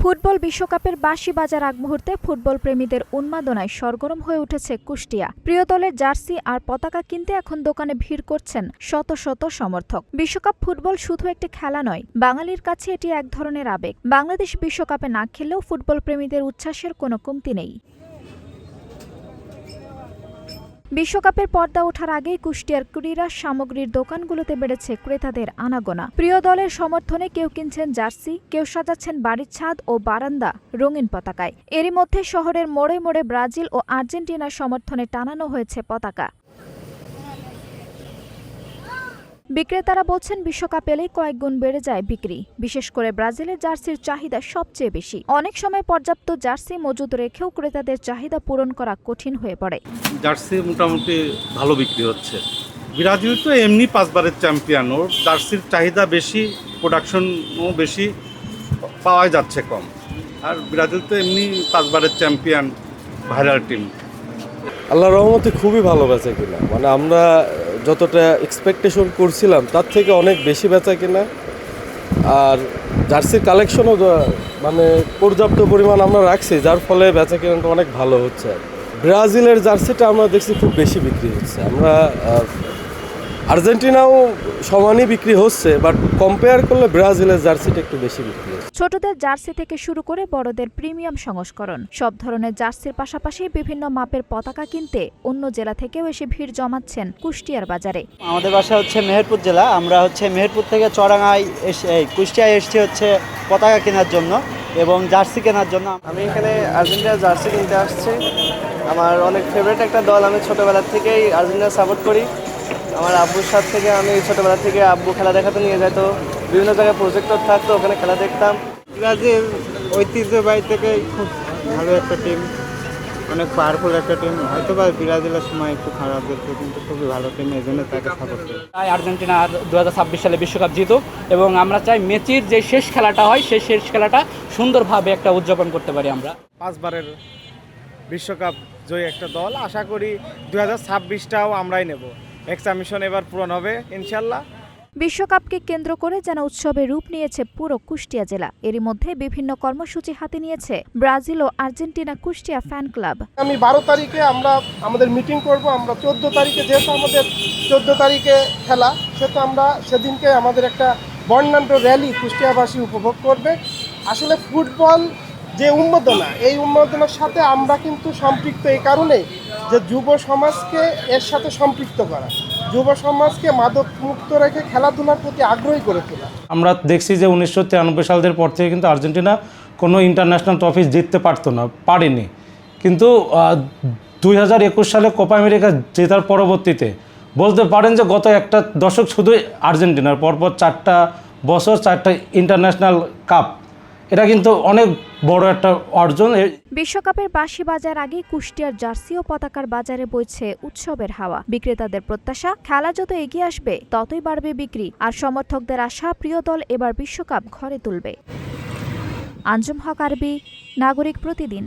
Football বিশ্বকাপের বাঁশি বাজার আগ মুহূর্তে ফুটবল প্রেমীদের উন্মাদনায় সরগরম হয়ে উঠেছে কুষ্টিয়া। প্রিয় দলের জার্সি আর পতাকা কিনতে এখন দোকানে ভিড় করছেন শত শত সমর্থক। বিশ্বকাপ ফুটবল শুধু একটি খেলা নয়, বাঙালির কাছে এটি এক ধরনের আবেগ। বাংলাদেশ বিশ্বকাপে না খেললেও ফুটবল প্রেমীদের উচ্ছ্বাসের কোনো কমতি নেই। বিশ্বকাপের পর্দা ওঠার আগেই কুষ্টিয়ার ক্রীড়া সামগ্রীর দোকানগুলোতে বেড়েছে ক্রেতাদের আনাগোনা। প্রিয় দলের সমর্থনে কেউ কিনছেন জার্সি, কেউ সাজাচ্ছেন বাড়ির ছাদ ও বারান্দা রঙিন পতাকায়। এরই মধ্যে শহরের মোড়ে মোড়ে ব্রাজিল ও আর্জেন্টিনার সমর্থনে টানানো হয়েছে পতাকা। বিক্রেতারা বলছেন বিশ্বকাপ এলেই কয়েক গুণ বেড়ে যায় বিক্রি। বিশেষ করে ব্রাজিলের জার্সির চাহিদা সবচেয়ে বেশি। অনেক সময় পর্যাপ্ত জার্সি মজুদ রেখেও ক্রেতাদের চাহিদা পূরণ করা কঠিন হয়ে পড়ে। জার্সি মোটামুটি ভালো বিক্রি হচ্ছে। ব্রাজিল তো এমনি 5 বারের চ্যাম্পিয়ন, ওর জার্সির চাহিদা বেশি, প্রোডাকশনও বেশি, পাওয়া যাচ্ছে কম। আর ব্রাজিল তো এমনি 5 বারের চ্যাম্পিয়ন, ভাইরাল টিম। আল্লাহর রহমতে খুবই ভালো বেচা কিনা, মানে আমরা যতটা এক্সপেকটেশন করছিলাম তার থেকে অনেক বেশি বেচা কিনা। আর জার্সির কালেকশনও মানে পর্যাপ্ত পরিমাণ আমরা রাখছি, যার ফলে বেচা কিনাটা অনেক ভালো হচ্ছে। ব্রাজিলের জার্সিটা আমরা দেখছি খুব বেশি বিক্রি হচ্ছে। আমরা আর্জেন্টিনাও সমানই বিক্রি হচ্ছে, বাট কম্পেয়ার করলে ব্রাজিলের জার্সিটা একটু বেশি বিক্রি হচ্ছে। ছোটদের জার্সি থেকে শুরু করে বড়দের প্রিমিয়াম সংস্করণ, সব ধরনের জার্সির পাশাপাশি বিভিন্ন মাপের পতাকা কিনতে অন্য জেলা থেকেও এসে ভিড় জমাচ্ছেন কুষ্টিয়ার বাজারে। আমাদের বাসা হচ্ছে মেহেরপুর জেলা। আমরা হচ্ছে মেহেরপুর থেকে চড়াঙ্গায় কুষ্টিয়ায় এসেছি হচ্ছে পতাকা কেনার জন্য এবং জার্সি কেনার জন্য। আমি এখানে আর্জেন্টিনার জার্সি কিনতে আসছি। আমার অনেক ফেভারিট একটা দল, আমি ছোটোবেলা থেকেই আর্জেন্টিনা সাপোর্ট করি। আমার আব্বুর সাথে থেকে আমি ছোটোবেলা থেকে আব্বু খেলা দেখাতে নিয়ে যেত, বিভিন্ন জায়গায় প্রজেক্টর থাকতো, ওখানে খেলা দেখতাম। ব্রাজিল ঐতিহ্যবাহী থেকে খুব ভালো একটা টিম, অনেক পাওয়ারফুল একটা টিম। হয়তো বা ব্রাজিলের সময় একটু খারাপ দেখতো, কিন্তু খুবই ভালো টিম, এই জন্য তাকে সাপোর্ট করি। চাই আর্জেন্টিনা 2026 সালে বিশ্বকাপ জিতুক এবং আমরা চাই মেসির যে শেষ খেলাটা হয় সেই শেষ খেলাটা সুন্দরভাবে একটা উদযাপন করতে পারি। আমরা 5 বারের বিশ্বকাপ জয়ী একটা দল, আশা করি 2026টাও আমরাই নেব। এক্সামিশন এবার পূরণ হবে ইনশাল্লাহ। বিশ্বকাপকে কেন্দ্র করে যেন উৎসবে রূপ নিয়েছে পুরো কুষ্টিয়া জেলা। এরই মধ্যে বিভিন্ন কর্মসূচি হাতে নিয়েছে ব্রাজিল ও আর্জেন্টিনা কুষ্টিয়া ফ্যান ক্লাব। আমি 12 তারিখে আমরা আমাদের মিটিং করব। আমরা 14 তারিখে, যেহেতু আমাদের 14 তারিখে খেলা, সেহেতু আমরা সেদিনকে আমাদের একটা বর্ণাঢ্য র্যালি কুষ্টিয়াবাসী উপভোগ করবে। আসলে ফুটবল যে উন্মাদনা, এই উন্মাদনার সাথে আমরা কিন্তু সম্পৃক্ত এই কারণে যে যুব সমাজকে এর সাথে সম্পৃক্ত করা, যুব সমাজকে মাদক মুক্ত রেখে খেলাধুলার প্রতি আগ্রহী করে তোলা। আমরা দেখছি যে 1993 সালের পর থেকে কিন্তু আর্জেন্টিনা কোনো ইন্টারন্যাশনাল ট্রফি জিততে পারেনি। কিন্তু 2021 সালে কোপা আমেরিকা জেতার পরবর্তীতে বলতে পারেন যে গত একটা দশক শুধু আর্জেন্টিনার পরপর 4টা বছর 4টা ইন্টারন্যাশনাল কাপ, এটা কিন্তু অনেক বড় একটা অর্জন। বিশ্বকাপের বাঁশি বাজার আগে কুষ্টিয়ার জার্সি ও পতাকার বাজারে বইছে উৎসবের হাওয়া। বিক্রেতাদের প্রত্যাশা, খেলা যত এগিয়ে আসবে ততই বাড়বে বিক্রি। আর সমর্থকদের আশা, প্রিয় দল এবার বিশ্বকাপ ঘরে তুলবে। আঞ্জুম হক আরবি, নাগরিক প্রতিদিন।